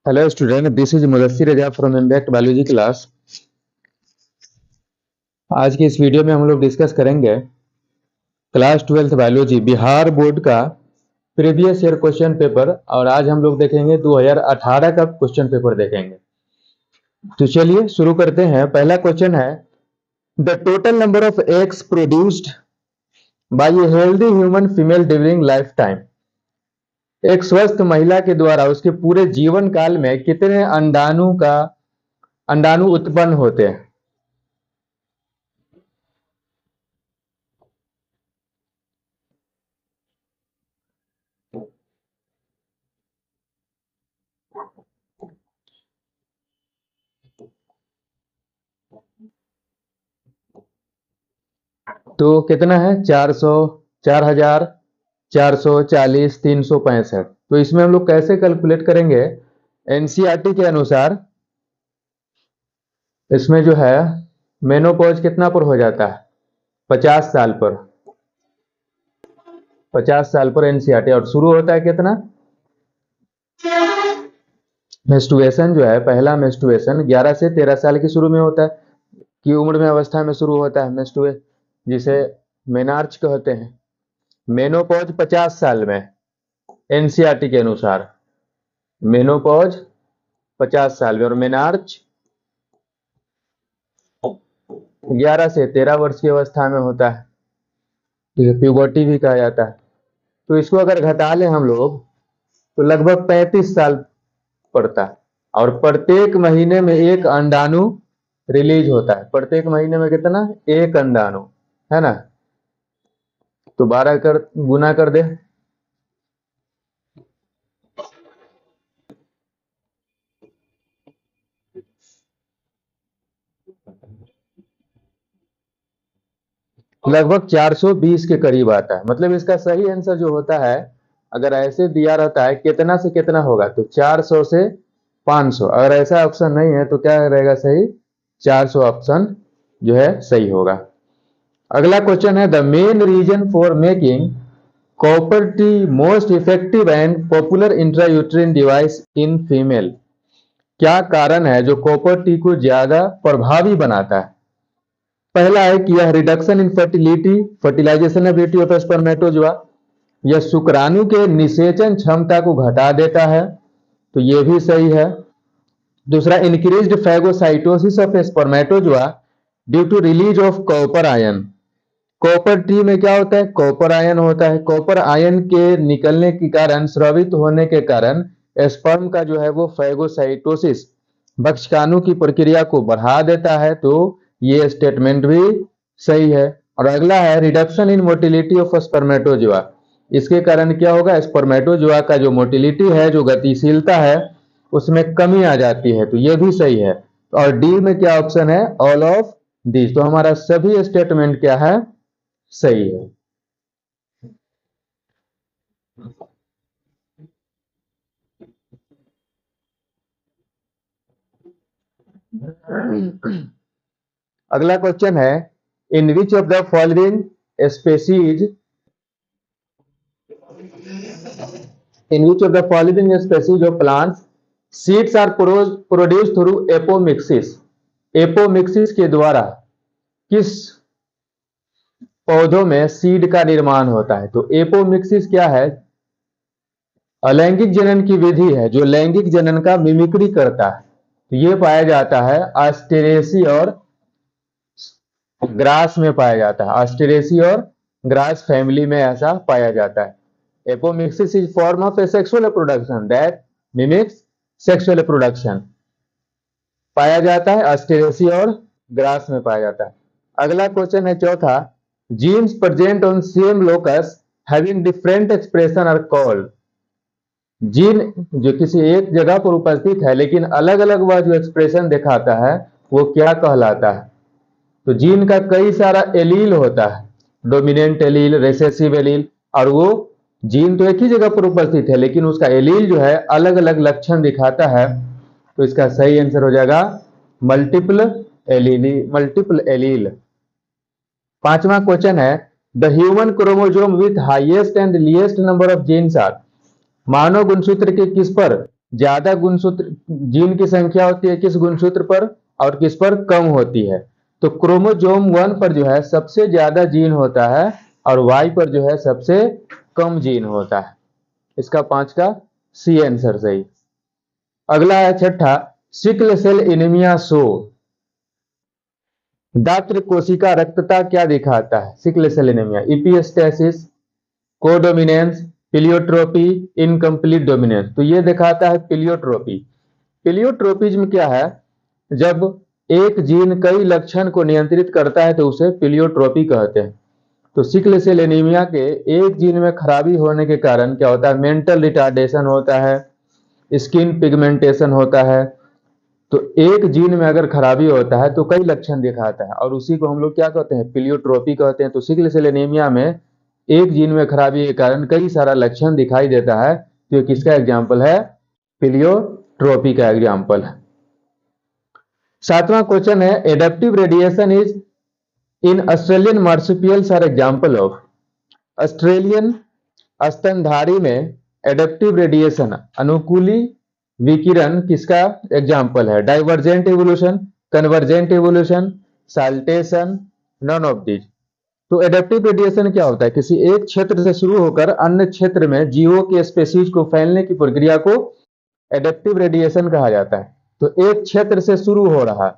Hello student, this is Mudassir Raza from impact biology class. आज की इस वीडियो में हम लोग डिस्कस करेंगे class 12th biology Bihar board का प्रीवियस ईयर क्वेश्चन पेपर, और आज हम लोग देखेंगे 2018 का क्वेश्चन पेपर देखेंगे। तो चलिए शुरू करते हैं। पहला क्वेश्चन है, the total number of eggs produced by a healthy human female during life time. एक स्वस्थ महिला के द्वारा उसके पूरे जीवन काल में कितने अंडाणु उत्पन्न होते हैं। तो कितना है? 400, 4000, 440, 365। तो इसमें हम लोग कैसे कैलकुलेट करेंगे? एनसीईआरटी के अनुसार इसमें जो है मेनोपॉज कितना पर हो जाता है? 50 साल पर। 50 साल पर एनसीईआरटी। और शुरू होता है कितना? मेंस्ट्रुएशन जो है, पहला मेंस्ट्रुएशन 11 से 13 साल की शुरू में होता है, की उम्र में अवस्था में शुरू होता है मेंस्ट्रुए, जिसे मेनार्च कहते हैं। मेनोपॉज 50 साल में एनसीईआरटी के अनुसार। मेनोपॉज 50 साल में, और मेनार्च 11 से 13 वर्ष की अवस्था में होता है, जिसे प्यूबर्टी भी कहा जाता है। तो इसको अगर घटा लें हम लोग तो लगभग 35 साल पड़ता है। और प्रत्येक महीने में एक अंडाणु रिलीज होता है। प्रत्येक महीने में कितना? एक अंडाणु, है ना? तो 12 कर गुना कर दे। लगभग 420 के करीब आता है। मतलब इसका सही आंसर जो होता है, अगर ऐसे दिया रहता है कितना से कितना होगा, तो 400 से 500। अगर ऐसा ऑप्शन नहीं है तो क्या रहेगा सही? 400 ऑप्शन जो है सही होगा। अगला क्वेश्चन है, the main reason for making copper T most effective and popular intrauterine device in female. क्या कारण है जो कॉपर टी को ज्यादा प्रभावी बनाता है? पहला है कि यह reduction in fertility, fertilisation ability of spermatozoa. यह शुक्राणु के निषेचन क्षमता को घटा देता है, तो यह भी सही है। दूसरा, increased phagocytosis of spermatozoa due to release of copper ion. Copper T में क्या होता है? कॉपर आयन होता है। कॉपर आयन के निकलने के कारण, स्रावित होने के कारण स्पर्म का जो है वो फैगोसाइटोसिस, बक्षकाणु की प्रक्रिया को बढ़ा देता है, तो ये स्टेटमेंट भी सही है। और अगला है, reduction in motility of spermatozoa. इसके कारण क्या होगा? स्पर्मेटोजोआ का जो मोटिलिटी है, जो गतिशीलता है, उसमें कमी आ जाती है, तो ये भी सही है। और डी में क्या ऑप्शन है? All of this. तो हमारा सभी स्टेटमेंट क्या है? सही है। अगला क्वेश्चन है, in which of the following species in which of the following species of plants seeds are produced through apomixis। Apomixis के द्वारा किस पौधों में सीड का निर्माण होता है? तो एपोमिक्सिस क्या है? अलैंगिक जनन की विधि है, जो लैंगिक जनन का मिमिक्री करता है। तो ये पाया जाता है एस्टेरेसी और ग्रास में पाया जाता है। एस्टेरेसी और ग्रास फैमिली में ऐसा पाया जाता है। Apomixis is form of a sexual reproduction that mimics sexual reproduction। पाया जाता है एस्टेरेसी और ग्रास में पाया जाता है। अगला क्वेश्चन है चौथा, genes present on same locus having different expression are called. Gene जो किसी एक जगह पर उपस्थित है लेकिन अलग अलग वह जो एक्सप्रेशन दिखाता है, वो क्या कहलाता है? तो जीन का कई सारा एलील होता है, डोमिनेंट एलील, रिसेसिव एलील, और वो जीन तो एक ही जगह पर उपस्थित है लेकिन उसका एलील जो है अलग अलग लक्षण दिखाता है। तो इसका सही आंसर हो जाएगा मल्टीपल एलील। पांचवा क्वेश्चन है, the human chromosome with highest and least number of genes are. मानव गुणसूत्र के किस पर ज्यादा गुणसूत्र जीन की संख्या होती है किस गुणसूत्र पर और किस पर कम होती है। तो क्रोमोसोम 1 पर जो है सबसे ज्यादा जीन होता है और वाई पर जो है सबसे कम जीन होता है। इसका 5 का सी आंसर सही। अगला है छठा, सिकल सेल एनीमिया शो। दात्र कोशिका रक्तता क्या दिखाता है? Sickle cell anaemia, epistasis, codominance, pleiotropy, incomplete dominance. तो ये दिखाता है पिलियोट्रोपी। पिलियोट्रोपिज्म क्या है? जब एक जीन कई लक्षण को नियंत्रित करता है तो उसे पिलियोट्रोपी कहते हैं। तो सिकल सेल एनीमिया के एक जीन में खराबी होने के कारण क्या होता है? मेंटल रिटार्डेशन होता है, स्किन पिगमेंटेशन होता है। तो एक जीन में अगर खराबी होता है तो कई लक्षण दिखाता है और उसी को हम लोग क्या कहते हैं? पिलियोट्रोपी कहते हैं। तो सिकल सेल एनीमिया में एक जीन में खराबी के कारण कई सारा लक्षण दिखाई देता है। तो ये किसका एग्जाम्पल है? पिलियोट्रोपी का एग्जाम्पल है। सातवां क्वेश्चन है, adaptive radiation is in Australian marsupials are example of. Australian स्तनधारी में एडेप्टिव रेडिएशन अनुकूली विकिरण किसका एग्जाम्पल है? Divergent evolution, convergent evolution, saltation, none of these. तो एडेप्टिव रेडिएशन क्या होता है? किसी एक क्षेत्र से शुरू होकर अन्य क्षेत्र में जीवों के स्पेसीज को फैलने की प्रक्रिया को एडेप्टिव रेडिएशन कहा जाता है। तो एक क्षेत्र से शुरू हो रहा है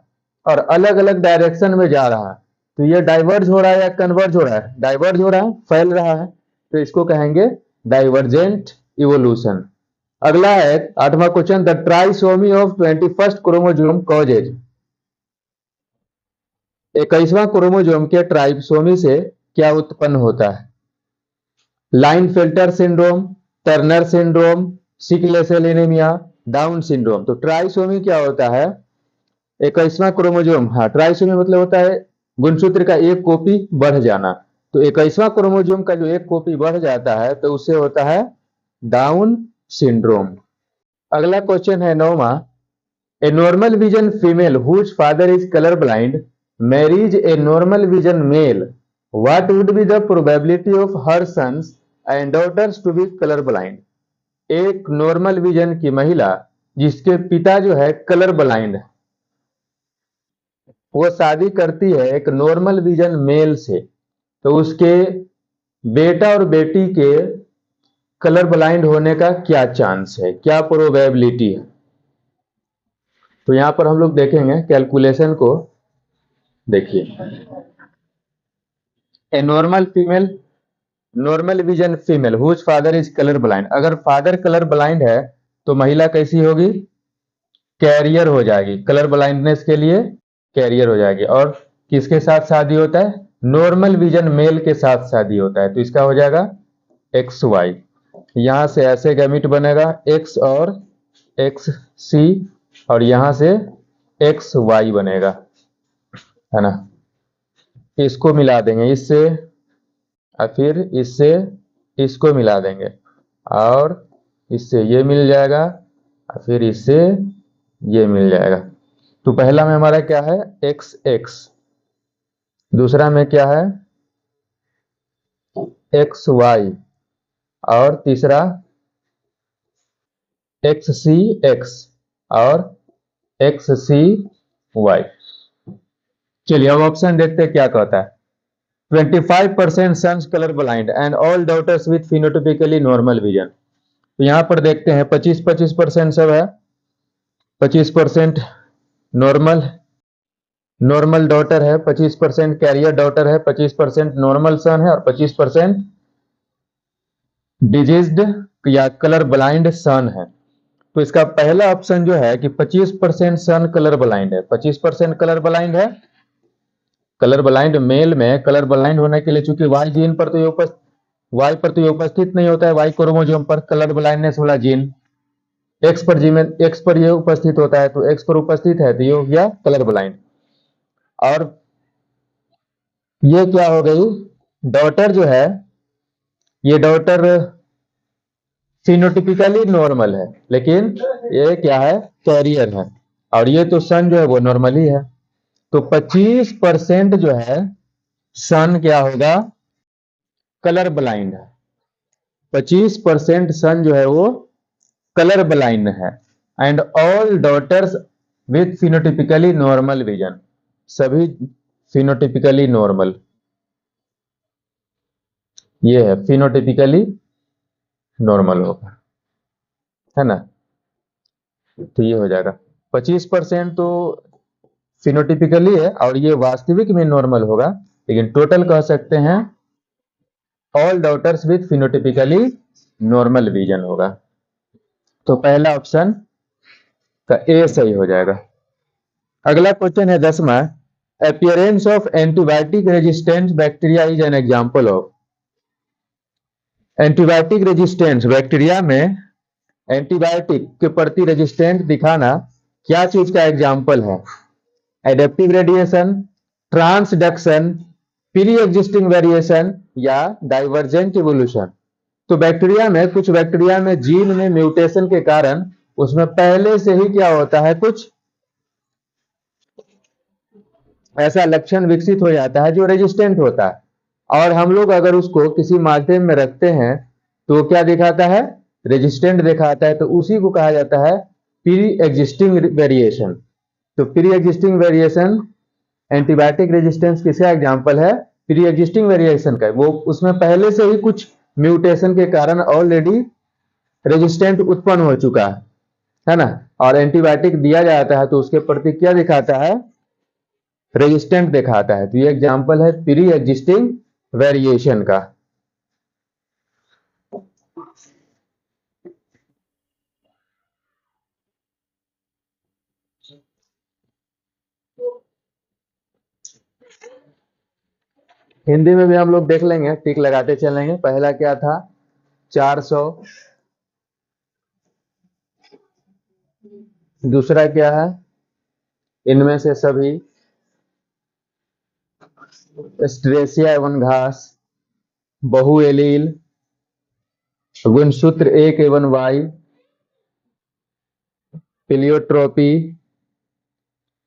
और अलग अलग डायरेक्शन में जा रहा है, तो ये डाइवर्ज हो रहा है या कन्वर्ज हो रहा है? डाइवर्ज हो रहा है, फैल रहा है, तो इसको कहेंगे डाइवर्जेंट इवोल्यूशन। अगला है आठवां question, the trisomy of 21st chromosome causes. 21वां क्रोमोसोम के ट्राइसोमी से क्या उत्पन्न होता है? Klinefelter syndrome, Turner syndrome, sickle cell anaemia, Down syndrome. तो ट्राइसोमी क्या होता है? 21वां क्रोमोसोम, हाँ, ट्राइसोमी मतलब होता है गुणसूत्र का एक कॉपी बढ़ जाना। तो 21वां क्रोमोसोम का जो एक कॉपी बढ़ जाता है तो उससे होता है डाउन सिंड्रोम। अगला क्वेश्चन है 9वां, a normal vision female whose father is colour blind marries a normal vision male, what would be the probability of her sons and daughters to be colour blind. एक normal vision की महिला जिसके पिता जो है colour blind है, वो शादी करती है एक नॉर्मल विजन मेल से, तो उसके बेटा और बेटी के कलर ब्लाइंड होने का क्या चांस है, क्या प्रोबेबिलिटी है? तो यहां पर हम लोग देखेंगे कैलकुलेशन को। देखिए, a normal female, normal vision female whose father is colour blind. अगर फादर कलर ब्लाइंड है तो महिला कैसी होगी? कैरियर हो जाएगी, कलर ब्लाइंडनेस के लिए कैरियर हो जाएगी। और किसके साथ शादी होता है? नॉर्मल विजन मेल के साथ शादी होता है, तो इसका हो जाएगा एक्स वाई। यहां से ऐसे गैमिट बनेगा एक्स और एक्स सी, और यहां से एक्स वाई बनेगा, है ना। इसको मिला देंगे इससे और फिर इससे इसको मिला देंगे और इससे ये मिल जाएगा और फिर इससे ये मिल जाएगा। तो पहला में हमारा क्या है? एक्स एक्स, दूसरा में क्या है? एक्स वाई, और तीसरा एक्स सी एक्स और एक्स सी वाई। चलिए अब ऑप्शन देखते हैं क्या कहता है। 25% sons colour blind and all daughters with phenotypically normal vision. तो यहां पर देखते हैं 25% सब है, 25% नॉर्मल नॉर्मल डॉटर है, 25% कैरियर डॉटर है, 25% नॉर्मल सन है और 25% डिजीज्ड या कलर ब्लाइंड सन है। तो इसका पहला ऑप्शन जो है कि 25% सन कलर ब्लाइंड है, 25% कलर ब्लाइंड है। कलर ब्लाइंड मेल में कलर ब्लाइंड होने के लिए चूंकि वाई जीन पर तो ये वाई पर तो ये उपस्थित नहीं होता है, वाई क्रोमोसोम पर कलर ब्लाइंडनेस वाला जीन एक्स पर ये उपस्थित होता है, तो एक्स पर उपस्थित है तो ये हो गया कलर ब्लाइंड। और ये क्या हो गई? डॉटर जो है, ये डॉटर फिनोटिपिकली नॉर्मल है लेकिन ये क्या है? कैरियर है। और ये तो सन जो है वो नॉर्मली है। तो 25% जो है सन क्या होगा? कलर ब्लाइंड है। 25% सन जो है वो कलर ब्लाइंड है। And all daughters with phenotypically normal vision, सभी फिनोटिपिकली नॉर्मल, ये है फिनोटिपिकली नॉर्मल होगा, है ना। तो ये हो जाएगा 25% तो फिनोटिपिकली है और ये वास्तविक में नॉर्मल होगा, लेकिन टोटल कह सकते हैं all daughters with phenotypically normal vision होगा। तो पहला ऑप्शन का ए सही हो जाएगा। अगला क्वेश्चन है 10वां, appearance of antibiotic resistance bacteria is an example of. Antibiotic resistance bacteria में एंटीबायोटिक के प्रति रेजिस्टेंट दिखाना क्या चीज का एग्जाम्पल है? Adaptive radiation, transduction, pre existing variation या डाइवर्जेंट इवोल्यूशन। तो बैक्टीरिया में, कुछ बैक्टीरिया में जीन में म्यूटेशन के कारण उसमें पहले से ही क्या होता है, कुछ ऐसा लक्षण विकसित हो जाता है जो रेजिस्टेंट होता है, और हम लोग अगर उसको किसी माध्यम में रखते हैं तो क्या दिखाता है? रेजिस्टेंट दिखाता है। तो उसी को कहा जाता है प्री एग्जिस्टिंग वेरिएशन। तो pre existing variation antibiotic resistance किसका एग्जांपल है? प्री एग्जिस्टिंग वेरिएशन का। वो उसमें पहले से ही कुछ म्यूटेशन के कारण ऑलरेडी रेजिस्टेंट उत्पन्न हो चुका है ना, और एंटीबायोटिक दिया जाता है तो उसके प्रति क्या दिखाता है? रेजिस्टेंट दिखाता है। तो ये एग्जांपल है प्री एग्जिस्टिंग वेरिएशन का। हिंदी में भी हम लोग देख लेंगे, टिक लगाते चलेंगे। पहला क्या था? 400। दूसरा क्या है? इनमें से सभी, स्ट्रेसिया एवं घास, बहुएलील, गुणसूत्र एक एवं वाई, पिलियोट्रोपी,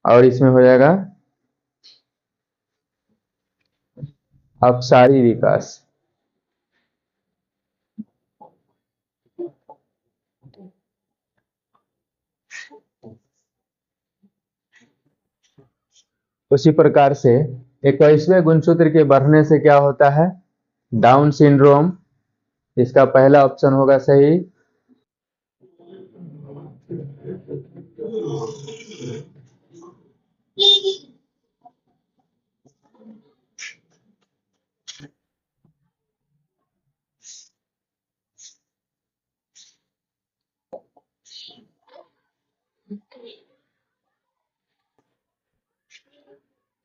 और इसमें हो जाएगा अपसारी विकास। उसी प्रकार से 21वें गुणसूत्र के बढ़ने से क्या होता है? Down syndrome. इसका पहला ऑप्शन होगा सही।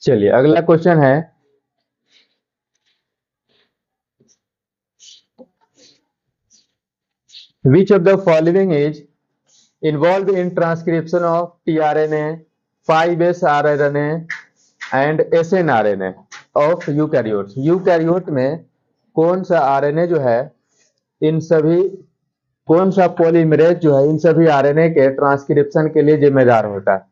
चलिए अगला क्वेश्चन है, which of the following is involved in transcription of tRNA, 5S RNA and snRNA of eukaryotes. Eukaryote में कौन सा आरएनए जो है, इन सभी, कौन सा पॉलीमरेज जो है इन सभी आरएनए के ट्रांसक्रिप्शन के लिए जिम्मेदार होता है?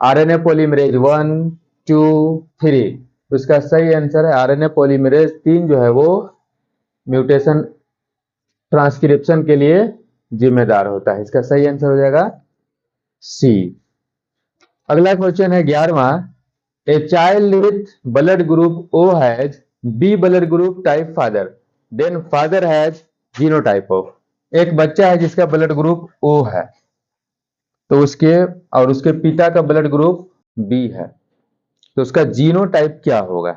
RNA polymerase 1, 2, 3। उसका सही आंसर है आरएनए पॉलीमरेज 3 जो है वो म्यूटेशन ट्रांसक्रिप्शन के लिए जिम्मेदार होता है। इसका सही आंसर हो जाएगा सी। अगला क्वेश्चन है 11वां, a child with blood group O has B blood group type father, then father has genotype of. एक बच्चा है जिसका ब्लड ग्रुप ओ है, तो उसके और उसके पिता का ब्लड ग्रुप बी है, तो उसका जीनोटाइप क्या होगा?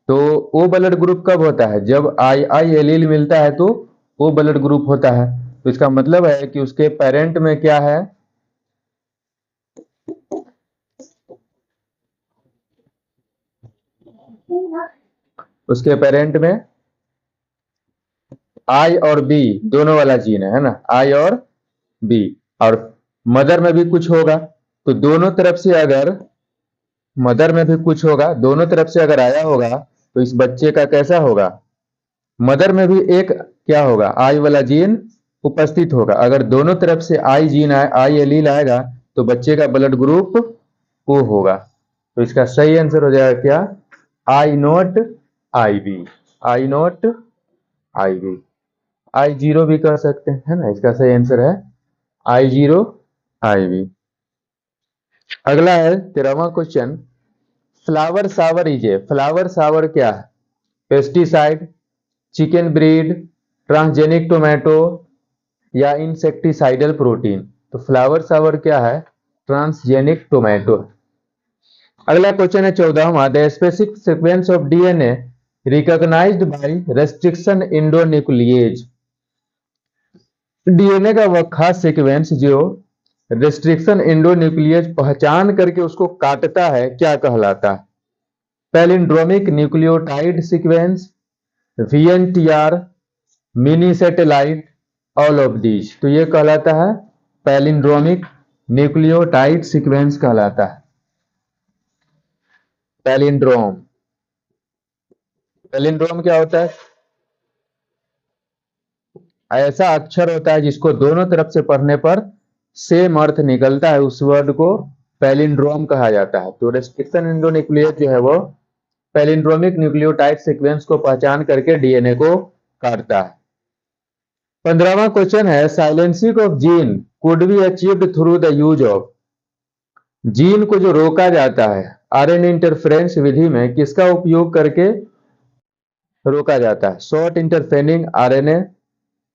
तो ओ ब्लड ग्रुप कब होता है? जब आई एलील मिलता है तो ओ ब्लड ग्रुप होता है। तो इसका मतलब है कि उसके पेरेंट में क्या है? उसके पेरेंट में आई और बी दोनों वाला जीन है ना, आई और बी। और मदर में भी कुछ होगा, तो दोनों तरफ से अगर मदर में भी कुछ होगा, दोनों तरफ से अगर आया होगा तो इस बच्चे का कैसा होगा? मदर में भी एक क्या होगा? आई वाला जीन उपस्थित होगा। अगर दोनों तरफ से आई जीन आए, आई एलील आएगा, तो बच्चे का ब्लड ग्रुप ओ होगा। तो इसका सही आंसर हो जाएगा क्या? I not I B, I not I B. I zero भी कर सकते हैं, है ना। इसका सही आंसर है आई जीरो IV। अगला है 13वां question, Flavr Savr is a, Flavr Savr क्या है? Pesticide, chicken breed, transgenic tomato या इंसेक्टिसाइडल प्रोटीन? तो फ्लावर सावर क्या है? Transgenic tomato. अगला क्वेश्चन है 14वां, the specific sequence of DNA recognised by restriction endonuclease. DNA का वह खास सीक्वेंस जो रेस्ट्रिक्शन एंडोन्यूक्लिएज पहचान करके उसको काटता है क्या कहलाता है? Palindromic nucleotide sequence, VNTR, mini satellite, all of these? तो ये कहलाता है पैलिंड्रोमिक न्यूक्लियोटाइड सीक्वेंस कहलाता है। पैलिंड्रोम, पैलिंड्रोम क्या होता है? ऐसा अक्षर होता है जिसको दोनों तरफ से पढ़ने पर सेम अर्थ निकलता है, उस वर्ड को पैलिंड्रोम कहा जाता है। तो रेस्ट्रिक्शन एंडोन्यूक्लिएज जो है वो पैलिंड्रोमिक न्यूक्लियोटाइड सीक्वेंस को पहचान करके डीएनए को काटता है। 15वां क्वेश्चन है, silencing of gene could be achieved through the use of. Gene को जो रोका जाता है आरएनए इंटरफेरेंस विधि में किसका उपयोग करके रोका जाता है? Short interfering RNA,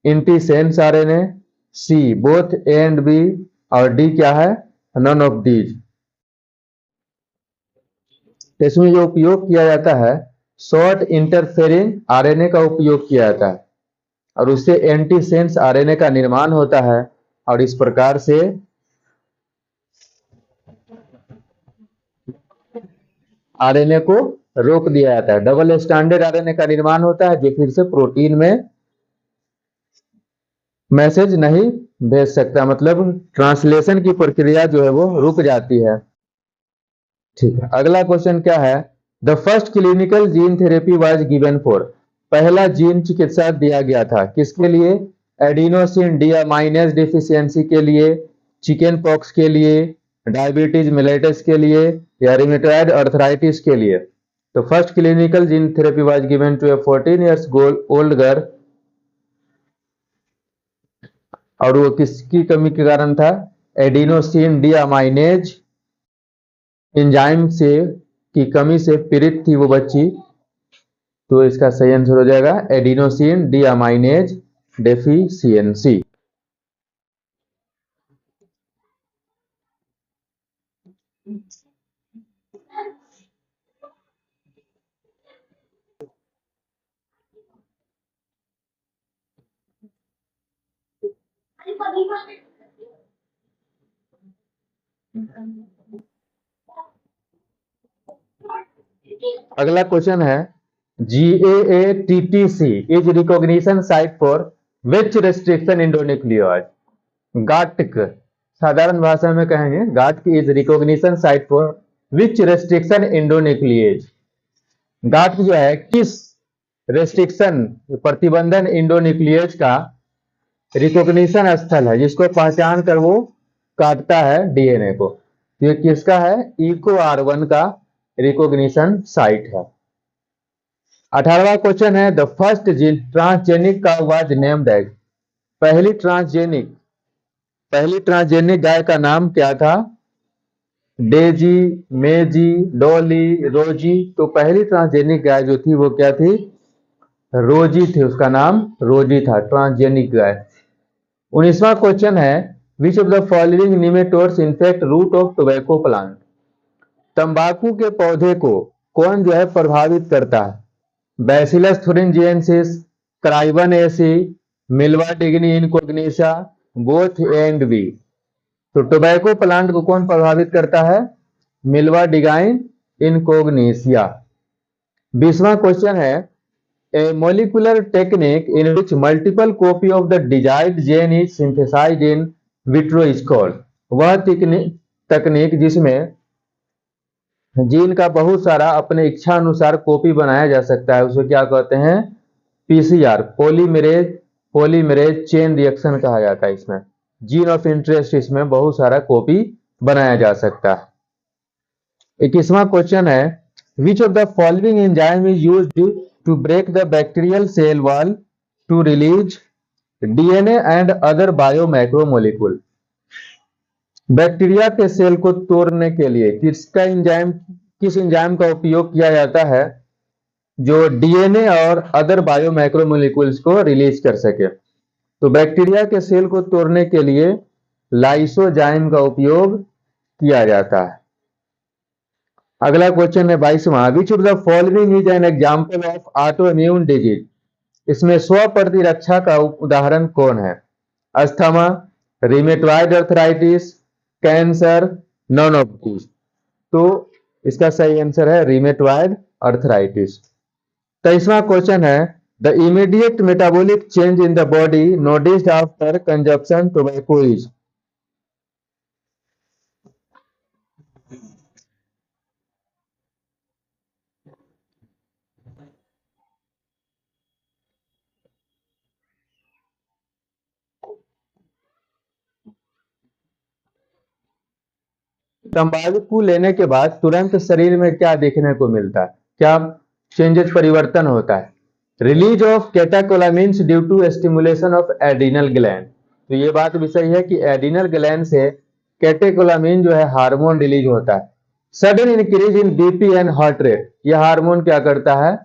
antisense RNA, C both A and B, और डी क्या है? None of these. इसमें जो उपयोग किया जाता है शॉर्ट इंटरफेरिंग आरएनए का उपयोग किया जाता है और उससे एंटीसेंस आरएनए का निर्माण होता है और इस प्रकार से आरएनए को रोक दिया जाता है। डबल स्टैंडर्ड आरएनए का निर्माण होता है जो फिर से प्रोटीन में मैसेज नहीं भेज सकता, मतलब ट्रांसलेशन की प्रक्रिया जो है वो रुक जाती है। ठीक है, अगला क्वेश्चन क्या है? The first clinical gene therapy was given for. पहला जीन चिकित्सा दिया गया था किसके लिए? एडिनोसिन डीअमाइनेज डिफिशियंसी के लिए, चिकन पॉक्स के लिए, डायबिटीज मेलेटस के लिए या रिमेटॉइड अर्थराइटिस के लिए? तो first clinical gene therapy was given to a 14 years old girl, और वो किसकी कमी के कारण था? एडिनोसिन डीअमाइनेज एंजाइम से की कमी से पीड़ित थी वो बच्ची। तो इसका सही आंसर हो जाएगा एडिनोसिन डीअमाइनेज डेफिशिएंसी। अगला क्वेश्चन है, GAATTC is recognition site for which restriction endonucleoid? गाटक, साधारण भाषा में कहेंगे गाटक is recognition site for which restriction endonuclease? गाटक जो है किस रेस्ट्रिक्शन प्रतिबंधन एंडोन्यूक्लिएज का रिकॉग्निशन स्थल है जिसको पहचान कर वो काटता है डीएनए को? तो ये किसका है? EcoR1 का रिकॉग्निशन साइट है। 18वां क्वेश्चन है, द फर्स्ट जीन ट्रांसजेनिक का वाज नेम्ड एज। पहली ट्रांसजेनिक गाय का नाम क्या था? डेजी, मेजी, डॉली, रोजी? तो पहली ट्रांसजेनिक गाय जो थी वो क्या थी? रोजी थी, उसका नाम रोजी था, ट्रांसजेनिक गाय। 19वां क्वेश्चन है, which of the following nematodes infect root of tobacco plant? तंबाकू के पौधे को कौन जो है प्रभावित करता है? बैसिलस थुरिंजिएंसिस, क्राइबन एसी, मिल्वा डिग्नी इनकोग्निसा, बोथ ए एंड बी? तो टोबैको प्लांट को कौन प्रभावित करता है? मिल्वा डिगाइन इनकोग्निसिया। 20वां क्वेश्चन है, a molecular technique in which multiple copy of the desired gene is synthesised in vitro is called. वह तकनीक जिसमें जीन का बहुत सारा अपने इच्छा अनुसार कॉपी बनाया जा सकता है उसे क्या कहते हैं? PCR, पॉलीमरेज चेन रिएक्शन कहा जाता है। इसमें जीन ऑफ इंटरेस्ट, इसमें बहुत सारा कॉपी बनाया जा सकता है। 21वां क्वेश्चन है, which of the following enzyme is used to break the bacterial cell wall to release DNA and other biomacromolecule? Bacteria के सेल को तोड़ने के लिए किस एंजाइम का उपयोग किया जाता है जो डीएनए और अदर बायो माइक्रोमोलिक्यूल्स को रिलीज कर सके? तो बैक्टीरिया के सेल को तोड़ने के लिए लाइसोजाइम का उपयोग किया जाता है। अगला क्वेश्चन है 22वां, which of the following is an example of auto immune disease? इसमें स्व प्रतिरक्षा का उदाहरण कौन है? Asthma, rheumatoid arthritis, cancer, none of these. तो इसका सही आंसर है रिमेटॉइड अर्थराइटिस। 23वां क्वेश्चन है the immediate metabolic change in the body noticed after consumption tobacco is? तंबाकू लेने के बाद तुरंत शरीर में क्या देखने को मिलता है, क्या चेंजेस परिवर्तन होता है? Release of catecholamines due to stimulation of adrenal gland. तो ये बात भी सही है कि एड्रिनल ग्लैंड से कैटेकोलामिन जो है हार्मोन रिलीज होता है। Sudden increase in BP and heart rate, यह हार्मोन क्या करता है?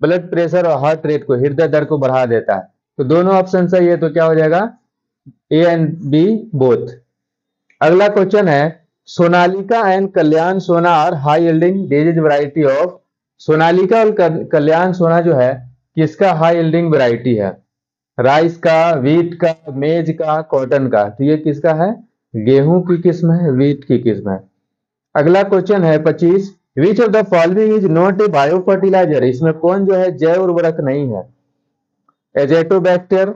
ब्लड प्रेशर और हार्ट रेट को, हृदय दर को बढ़ा देता है। तो दोनों ऑप्शन सही है, तो क्या हो जाएगा? A and B both. अगला क्वेश्चन है Sonalika and Kalyan Sona are high yielding disease variety of? Sonalika और कल्याण सोना जो है किसका हाई यील्डिंग वैरायटी है? राइस का, वीट का, मेज का, कॉटन का? तो ये किसका है? गेहूं की किस्म है, वीट की किस्म है। अगला क्वेश्चन है 25, which of the following is not a bio fertiliser? इसमें कौन जो है जैव उर्वरक नहीं है? Azotobacter,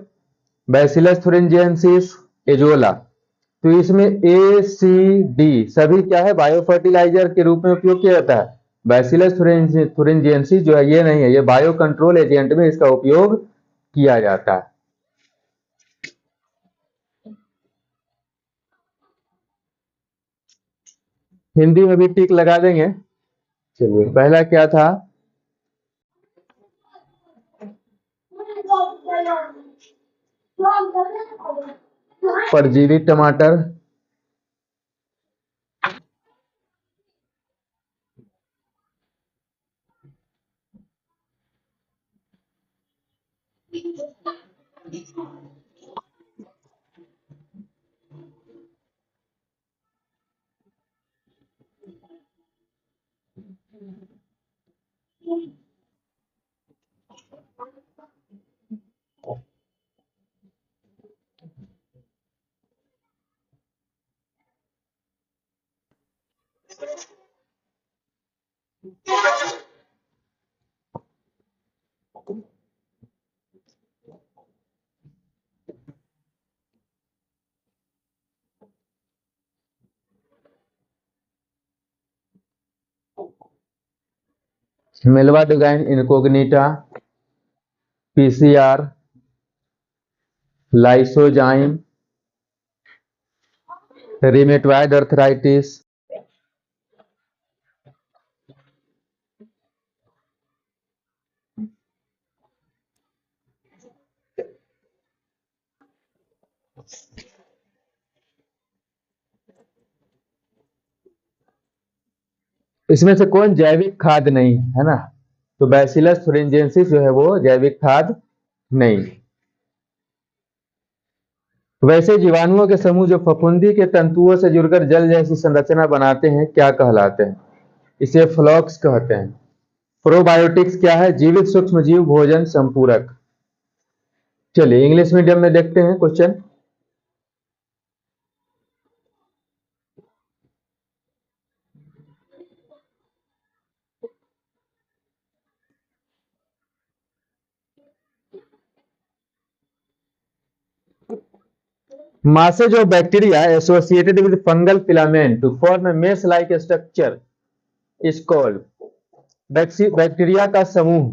Bacillus thuringiensis, Azolla. तो इसमें ए सी डी सभी क्या है? बायो फर्टिलाइजर के रूप में उपयोग किया जाता है। बैसिलस थुरिंजिएंसिस जो है ये नहीं है, ये बायो कंट्रोल एजेंट में इसका उपयोग किया जाता है। हिंदी में भी टिक लगा देंगे। चलिए, पहला क्या था? परजीवी टमाटर। मेलवाडोगाइन incognita, PCR, lysozyme, rheumatoid arthritis. इसमें से कौन जैविक खाद नहीं है ना? तो बैसिलस थुरिंजिएंसिस जो है वो जैविक खाद नहीं। वैसे जीवाणुओं के समूह जो फफूंदी के तंतुओं से जुड़कर जल जैसी संरचना बनाते हैं क्या कहलाते हैं? इसे फ्लॉक्स कहते हैं। प्रोबायोटिक्स क्या है? जीवित सूक्ष्म जीव भोजन संपूरक। चलिए इंग्लिश मीडियम में देखते हैं question. masses of bacteria associated with fungal filament to form a mesh like structure is called? Bacteria का समूह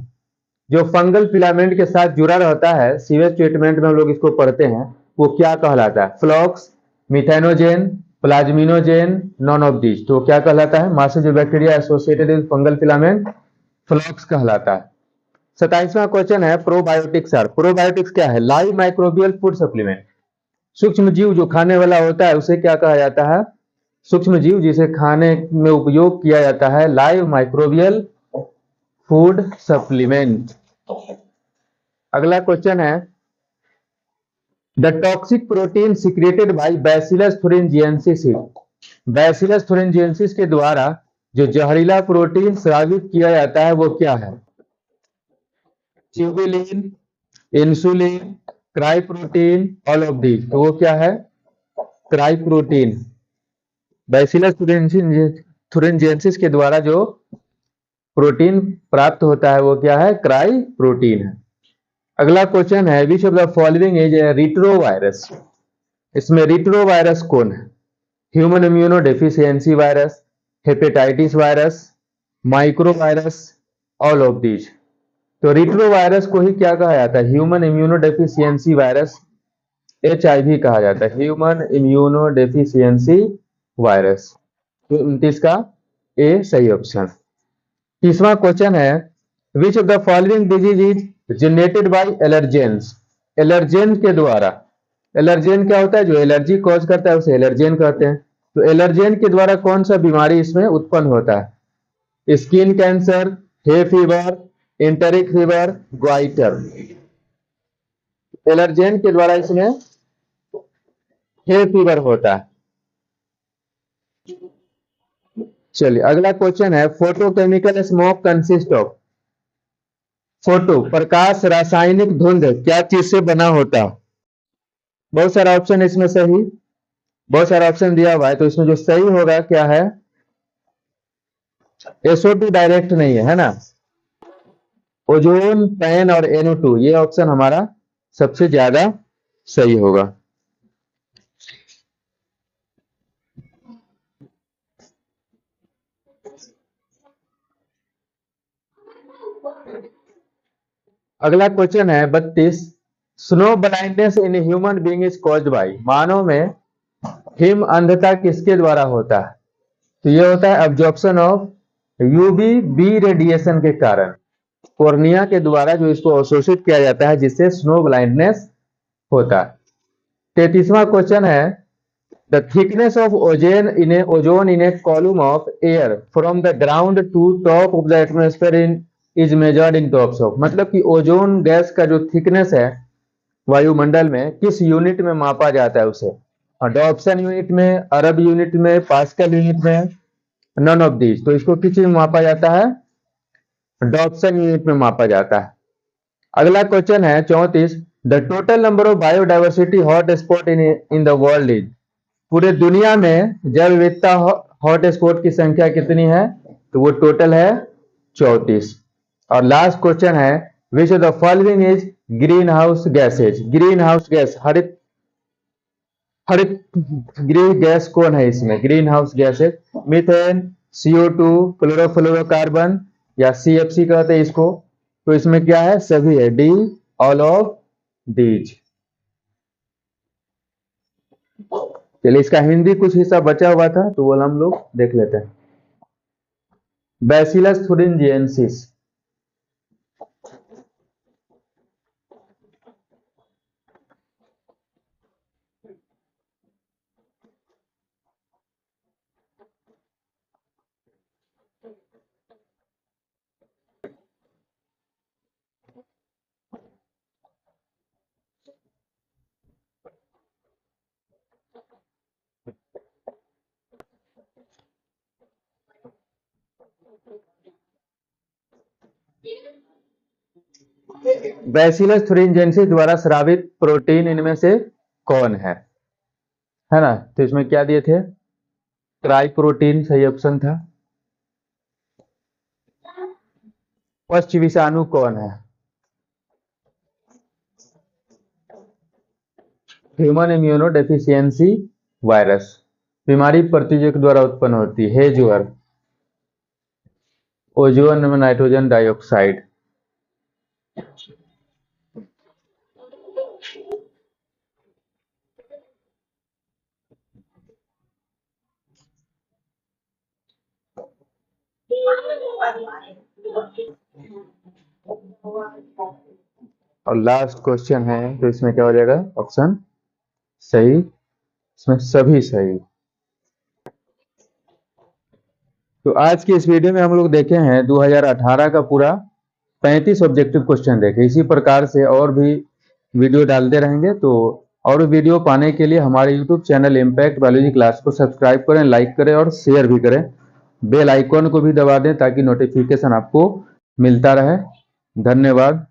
जो फंगल फिलामेंट के साथ जुड़ा रहता है, सीवेज ट्रीटमेंट में हम लोग इसको पढ़ते हैं, वो क्या कहलाता है? Flocs, methanogen, plasminogen, none of these. तो क्या कहलाता है? Masses of bacteria associated with fungal filament, flocs कहलाता है। 27वां क्वेश्चन है प्रोबायोटिक्स आर? प्रोबायोटिक्स क्या है? Live microbial food supplement. सूक्ष्म जीव जो खाने वाला होता है उसे क्या कहा जाता है? सूक्ष्म जीव जिसे खाने में उपयोग किया जाता है, लाइव माइक्रोबियल फूड सप्लीमेंट। अगला क्वेश्चन है, the toxic protein secreted by bacillus thuringiensis। Bacillus thuringiensis के द्वारा जो जहरीला प्रोटीन स्रावित किया जाता है वो क्या है? Tubulin, insulin, cry protein, all of these. तो वो क्या है? Cry protein. बैसिलस thuringiensis के द्वारा जो प्रोटीन प्राप्त होता है वो क्या है? क्राई प्रोटीन है। अगला क्वेश्चन है, which of the following is retrovirus. इसमें रिट्रोवायरस कौन है? Human immuno deficiency virus, hepatitis virus, microvirus, all of these. तो रिट्रोवायरस को ही क्या कहा जाता है? Human immuno deficiency virus, HIV कहा जाता है, ह्यूमन इम्यूनो डेफिशिएंसी वायरस। तो 29 का ए सही ऑप्शन। तीसरा क्वेश्चन है, which of the following disease is generated by allergens. Allergen के द्वारा, एलर्जेन क्या होता है? जो एलर्जी कॉज करता है उसे एलर्जेन कहते हैं। तो एलर्जेन के द्वारा कौन सा बीमारी इसमें उत्पन्न होता है? Skin cancer, hay fever, enteric fever, goitre. Allergen के द्वारा इसमें हे फीवर होता है। चलिए अगला क्वेश्चन है, photochemical smoke consist of. Photo प्रकाश रासायनिक धुंध क्या चीज से बना होता है? बहुत सारा ऑप्शन इसमें सही, बहुत सारा ऑप्शन दिया हुआ है, तो इसमें जो सही होगा क्या है? SO2 डायरेक्ट नहीं है ना। ओजोन, पैन और NO2, ये ऑप्शन हमारा सबसे ज्यादा सही होगा। अगला क्वेश्चन है 32, snow blindness in human being is caused by. मानव में हिम अंधता किसके द्वारा होता है? तो ये होता है एब्जॉर्प्शन ऑफ UVB रेडिएशन के कारण, कोर्निया के द्वारा जो इसको अवशोषित किया जाता है, जिससे स्नो ब्लाइंडनेस होता है। 33वां क्वेश्चन है, the thickness of ozone in a column of air from the ground to top of the atmosphere in is measured in terms of. मतलब कि ओजोन गैस का जो थिकनेस है वायुमंडल में, किस यूनिट में मापा जाता है उसे? डॉप्सन यूनिट में, अरब यूनिट में, पास्कल यूनिट में, नन ऑफ दीज। तो इसको किस चीज में मापा जाता है? डॉप्सन यूनिट में मापा जाता है। अगला क्वेश्चन है 34, the total number of biodiversity hot spot in the world is. पूरे दुनिया में जैव विविधता हॉट स्पॉट की संख्या कितनी है? तो वो टोटल है 34। और लास्ट क्वेश्चन है, which of the following is green house gases. Green house gas, हरित हरित गृह गैस कौन है इसमें? Green house gases, methane, CO2, chlorofluorocarbon या CFC कहते हैं इसको। तो इसमें क्या है? सभी है, डी, ऑल ऑफ दीज। चलिए इसका हिंदी कुछ हिस्सा बचा हुआ था तो वो हम लोग देख लेते हैं। Bacillus thuringiensis। बैसिलस thuringiensis द्वारा स्रावित प्रोटीन इनमें से कौन है ना? तो इसमें क्या दिए थे? ट्राई प्रोटीन सही ऑप्शन था। पश्च विषाणु कौन है? Human immuno deficiency virus. बीमारी प्रतिजों द्वारा उत्पन्न होती है ज्वर। ओजोन में नाइट्रोजन डाइऑक्साइड। और लास्ट क्वेश्चन है, तो इसमें क्या हो जाएगा? ऑप्शन सही, इसमें सभी सही। तो आज की इस वीडियो में हम लोग देखे हैं 2018 का पूरा 35 ऑब्जेक्टिव क्वेश्चन देखे। इसी प्रकार से और भी वीडियो डालते रहेंगे। तो और वीडियो पाने के लिए हमारे YouTube channel impact biology class को सब्सक्राइब करें, लाइक करें और शेयर भी करें। बेल आइकॉन को भी दबा दें ताकि नोटिफिकेशन आपको मिलता रहे। धन्यवाद।